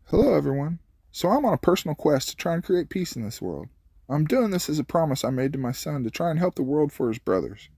Hello everyone. So I'm on a personal quest to try and create peace in this world. I'm doing this as a promise I made to my son to try and help the world for his brothers.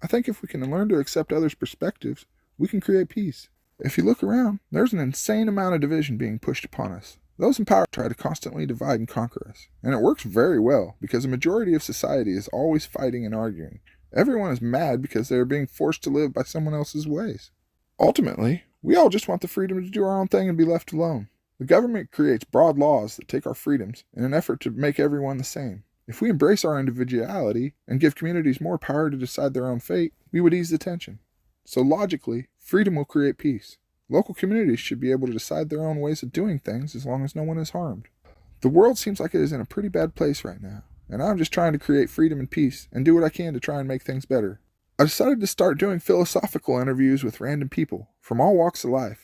I think if we can learn to accept others' perspectives, we can create peace. If you look around, there's an insane amount of division being pushed upon us. Those in power try to constantly divide and conquer us. And it works very well because the majority of society is always fighting and arguing. Everyone is mad because they are being forced to live by someone else's ways. Ultimately, we all just want the freedom to do our own thing and be left alone. The government creates broad laws that take our freedoms in an effort to make everyone the same. If we embrace our individuality and give communities more power to decide their own fate, we would ease the tension. So logically, freedom will create peace. Local communities should be able to decide their own ways of doing things as long as no one is harmed. The world seems like it is in a pretty bad place right now, and I'm just trying to create freedom and peace and do what I can to try and make things better. I decided to start doing philosophical interviews with random people from all walks of life.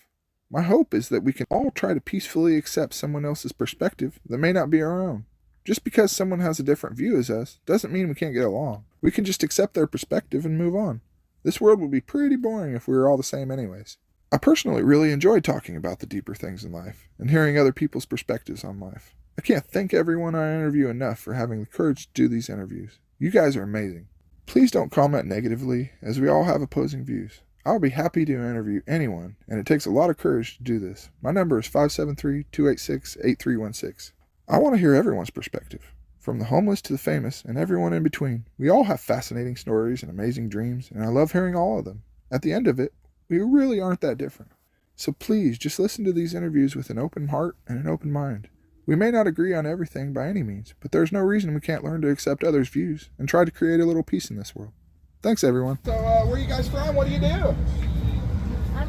My hope is that we can all try to peacefully accept someone else's perspective that may not be our own. Just because someone has a different view as us doesn't mean we can't get along. We can just accept their perspective and move on. This world would be pretty boring if we were all the same anyways. I personally really enjoy talking about the deeper things in life and hearing other people's perspectives on life. I can't thank everyone I interview enough for having the courage to do these interviews. You guys are amazing. Please don't comment negatively, as we all have opposing views. I'll be happy to interview anyone, and it takes a lot of courage to do this. My number is 573-286-8316. I want to hear everyone's perspective, from the homeless to the famous and everyone in between. We all have fascinating stories and amazing dreams, and I love hearing all of them. At the end of it, we really aren't that different. So please, just listen to these interviews with an open heart and an open mind. We may not agree on everything by any means, but there's no reason we can't learn to accept others' views and try to create a little peace in this world. Thanks, everyone. So, where are you guys from? What do you do?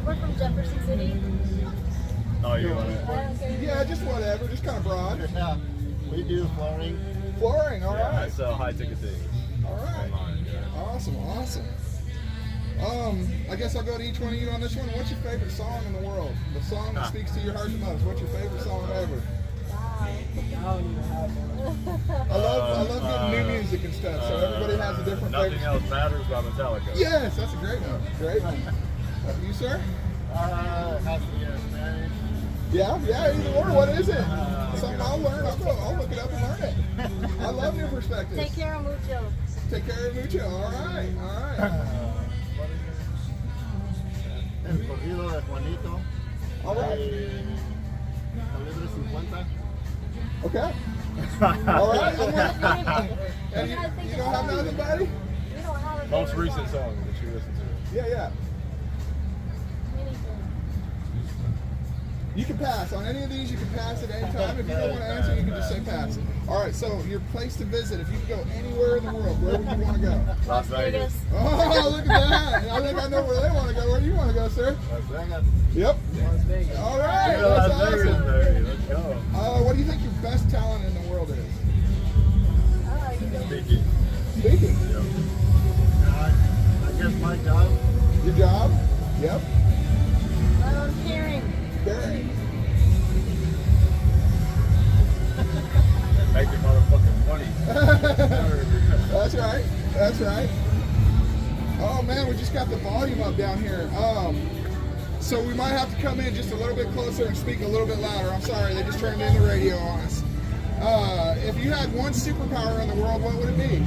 We're from Jefferson City. Oh, you want it? Yeah, just whatever. Just kind of broad. Yeah, we do flooring. Flooring, all right. I sell high-ticket things. All right. Online, yeah. Awesome. I guess I'll go to each one of you on this one. What's your favorite song in the world? The song that speaks to your heart the most. What's your favorite song ever? I love getting new music and stuff, so everybody has a different Nothing favorite. Else Matters by Metallica. Yes, that's a great one. Great one. You, sir? It has to be in Spanish. Yeah, either or. What is it? Something I'll learn. I'll look it up and learn it. I love new perspectives. Take care of mucho. Take care of mucho. All right. El corrido de Juanito. All right. Calibre 50. Okay. All right. And you don't have nothing, buddy? We don't have a Most favorite recent song that you listen to. Yeah. Anything. You can pass. On any of these, you can pass at any time. If you don't want to answer, you can just say pass. All right, so your place to visit, if you could go anywhere in the world, where would you want to go? Las Vegas. Oh, look at that. I think I know where they want to go. Where do you want to go, sir? Las Vegas. Yep. Las Vegas. All right, Yeah, that's Las Vegas, awesome. baby. Let's go. What do you think your best talent in the world is? Speaking. Speaking. Yep. I guess my job. Your job? Yep. Caring. Caring. Make your motherfucking money. That's right. Oh man, we just got the volume up down here. So we might have to come in just a little bit closer and speak a little bit louder. I'm sorry, they just turned in the radio on us. If you had one superpower in the world, what would it be?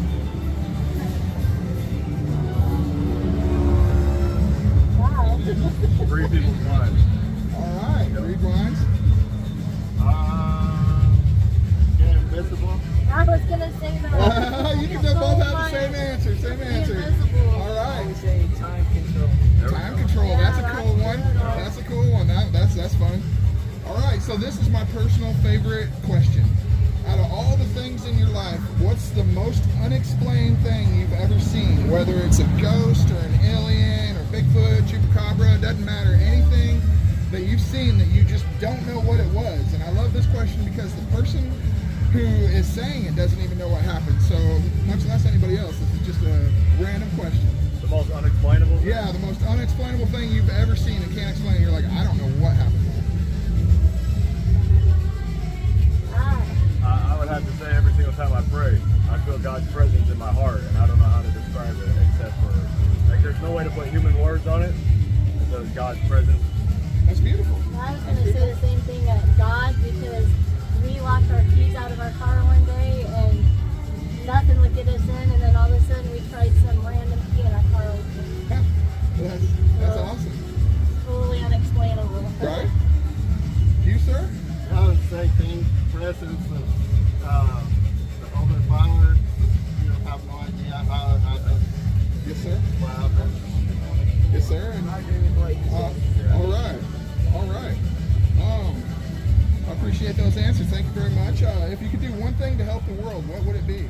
Wow. Free people's minds. All right, read lines. Get invisible. I was gonna say that. You can both have the same answer. Invisible. All right. Say time control. Time control. That's a cool one. That's a cool one. That's fun. All right. So this is my personal favorite question. Out of all the things in your life, what's the most unexplained thing you've ever seen? Whether it's a ghost or an alien or Bigfoot, chupacabra, doesn't matter. Anything that you've seen that you just don't know what it was. And I love this question because the person who is saying it doesn't even know what happened. So much less anybody else. This is just a random question. The most unexplainable thing? Yeah, the most unexplainable thing you've ever seen and can't explain. You're like, I don't know what happened. I would have to say every single time I pray, I feel God's presence in my heart, and I don't know how to describe it except for, like, there's no way to put human words on it. So God's presence. That's beautiful. I was going to say the same thing at God, because we locked our keys out of our car one day and nothing would get us in, and then all of a sudden we tried some random key and our car opened. That's awesome. Totally unexplainable. Right? You, sir? I would say thing, presence of the Holy Father. You have no idea how it happened. Yes, sir. What happened. Yes, sir. And, all right. All right. I appreciate those answers. Thank you very much. If you could do one thing to help the world, what would it be?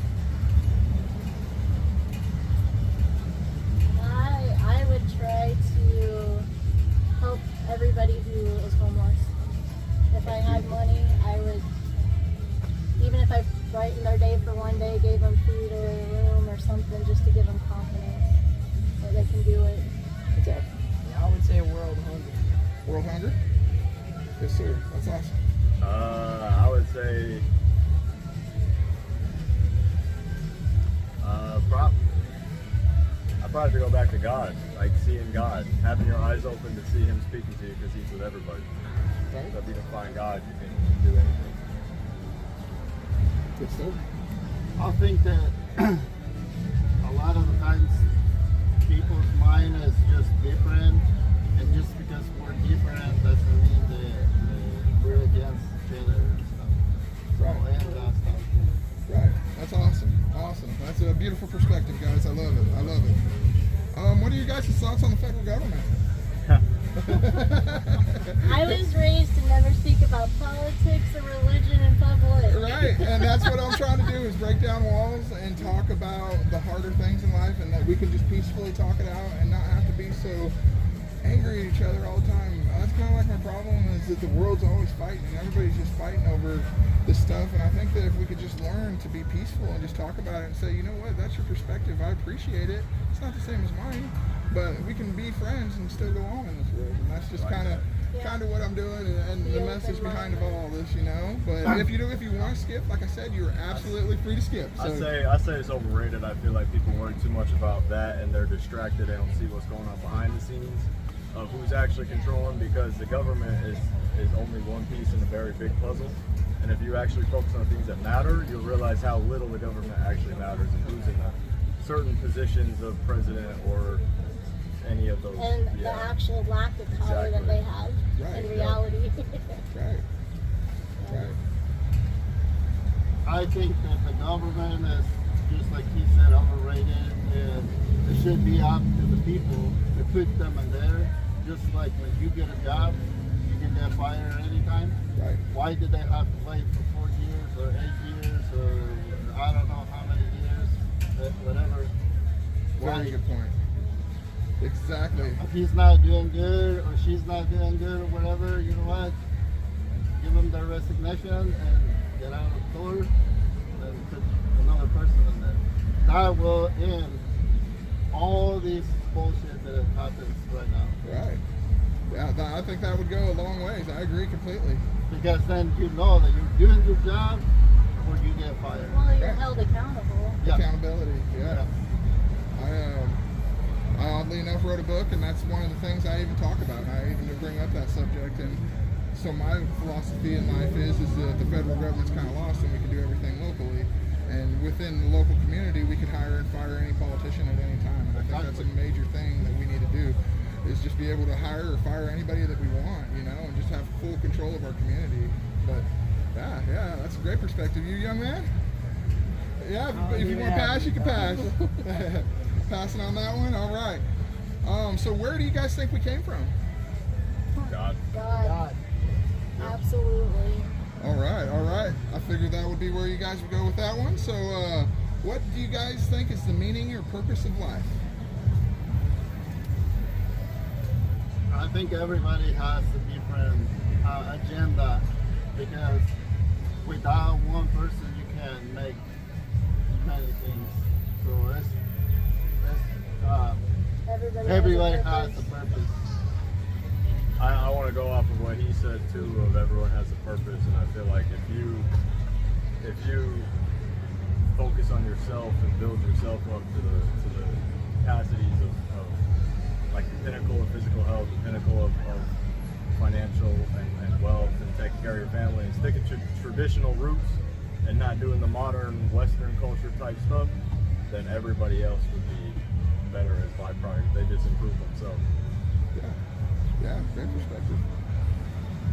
I would try to help everybody who is homeless. If I had money, I would, even if I brightened their day for one day, gave them food or a room or something, just to give them confidence that they can do it. Yeah, I would say world hunger. World hunger? Yes, sir. That's awesome. I would say I'd probably have to go back to God, like seeing God, having your eyes open to see Him speaking to you, because He's with everybody. Right. So if you can find God, you can do anything. Yes, sir. I think that a lot of the times people's mind is just different, and just because we're different doesn't mean that we're against each other and stuff. Right. And that stuff. Right. That's awesome. Awesome. That's a beautiful perspective, guys. I love it. I love it. What are you guys' thoughts on the federal government? I was raised to never speak about politics or religion in public. Right, and that's what I'm trying to do, is break down walls and talk about the harder things in life, and that we can just peacefully talk it out and not have to be so angry at each other all the time. That's kind of like my problem, is that the world's always fighting and everybody's just fighting over this stuff, and I think that if we could just learn to be peaceful and just talk about it and say, you know what, that's your perspective, I appreciate it, it's not the same as mine, but we can be friends and still go on in this world, and that's just kind of what I'm doing, and the message behind of all this, you know. But if you want to skip, like I said, you're absolutely free to skip. So. I say it's overrated. I feel like people worry too much about that, and they're distracted. They don't see what's going on behind the scenes of who's actually controlling, because the government is only one piece in a very big puzzle. And if you actually focus on things that matter, you'll realize how little the government actually matters, and who's in the certain positions of president or any of those. And the actual lack of power that they have in reality. Right. Right. I think that the government is, just like he said, overrated, and it should be up to the people to put them in there. Just like when you get a job, you can get fired anytime. Right. Why did they have to wait for 4 years or 8 years or I don't know how many years, whatever? Very good point. Exactly. If he's not doing good or she's not doing good or whatever, you know what? Give them their resignation and get out of the door and put another person in there. That will end all these bullshit that happens right now. Right. Yeah, I think that would go a long ways. I agree completely. Because then you know that you're doing your job or you get fired. Well, you're held accountable. Yeah. Accountability. Yeah. I oddly enough wrote a book, and that's one of the things I even talk about. I even bring up that subject, and so my philosophy in life is that the federal government's kind of lost, and we can do everything locally. And within the local community, we could hire and fire any politician at any time. And I think that's a major thing that we need to do, is just be able to hire or fire anybody that we want, you know, and just have full control of our community. But yeah, that's a great perspective. You young man? Yeah, if you want to pass, you can pass. Passing on that one? All right. So where do you guys think we came from? God. God. Absolutely. All right. I figured that would be where you guys would go with that one. So what do you guys think is the meaning or purpose of life? I think everybody has a different agenda, because without one person you can make many things. So everybody has a purpose. I want to go off of what he said too, of everyone has a purpose, and I feel like if you focus on yourself and build yourself up to the capacities of like the pinnacle of physical health, the pinnacle of financial and wealth and taking care of your family and sticking to traditional roots and not doing the modern Western culture type stuff, then everybody else would be better as byproduct. They just improve themselves. Yeah, great perspective.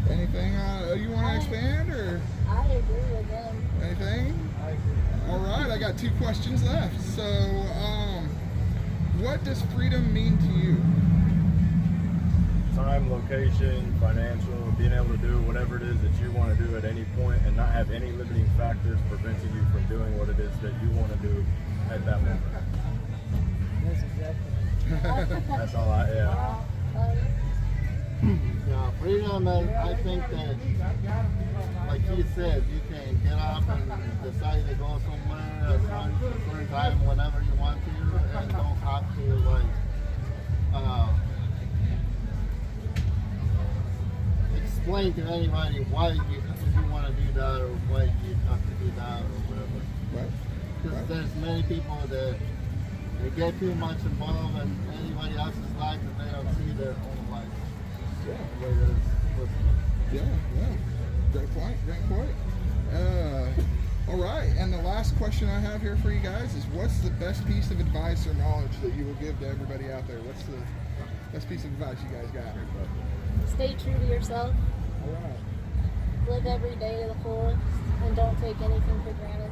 Anything you want to expand or I agree with them. anything? I agree. All right, I got 2 questions left. So, what does freedom mean to you? Time, location, financial, being able to do whatever it is that you want to do at any point and not have any limiting factors preventing you from doing what it is that you want to do at that moment. That's exactly. That's all yeah. Yeah, freedom, and I think that, like he said, you can get up and decide to go somewhere at a certain time whenever you want to, and don't have to explain to anybody why you want to do that or why you have to do that or whatever. Right. Because there's many people that they get too much involved in anybody else's life and they don't see their own life. Yeah. The way that it's supposed to be. Yeah. Great point. All right, and the last question I have here for you guys is, what's the best piece of advice or knowledge that you will give to everybody out there? What's the best piece of advice you guys got? Stay true to yourself. All right. Live every day to the fullest, and don't take anything for granted.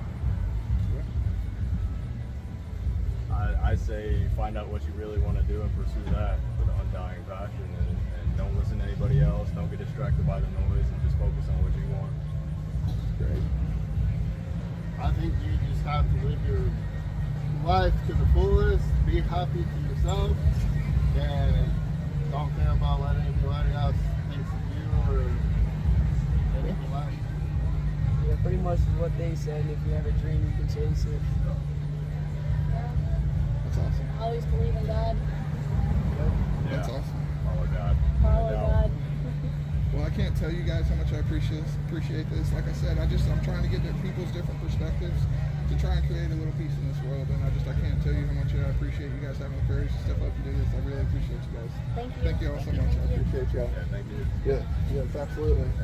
I say find out what you really want to do and pursue that with an undying passion, and don't listen to anybody else. Don't get distracted by the noise and just focus on what you want. Great. I think you just have to live your life to the fullest, be happy to yourself, and don't care about what anybody else thinks of you or anything like that. Yeah, pretty much is what they said. If you have a dream, you can chase it. That's awesome. Always believe in God. That's Yeah. awesome. Follow God. Follow No doubt. God. Well, I can't tell you guys how much I appreciate this. Like I said, I'm trying to get people's different perspectives to try and create a little peace in this world. And I can't tell you how much I appreciate you guys having the courage to step up and do this. I really appreciate you guys. Thank you. Thank you all so much. I appreciate y'all. Yeah, thank you. Yeah, yes, absolutely.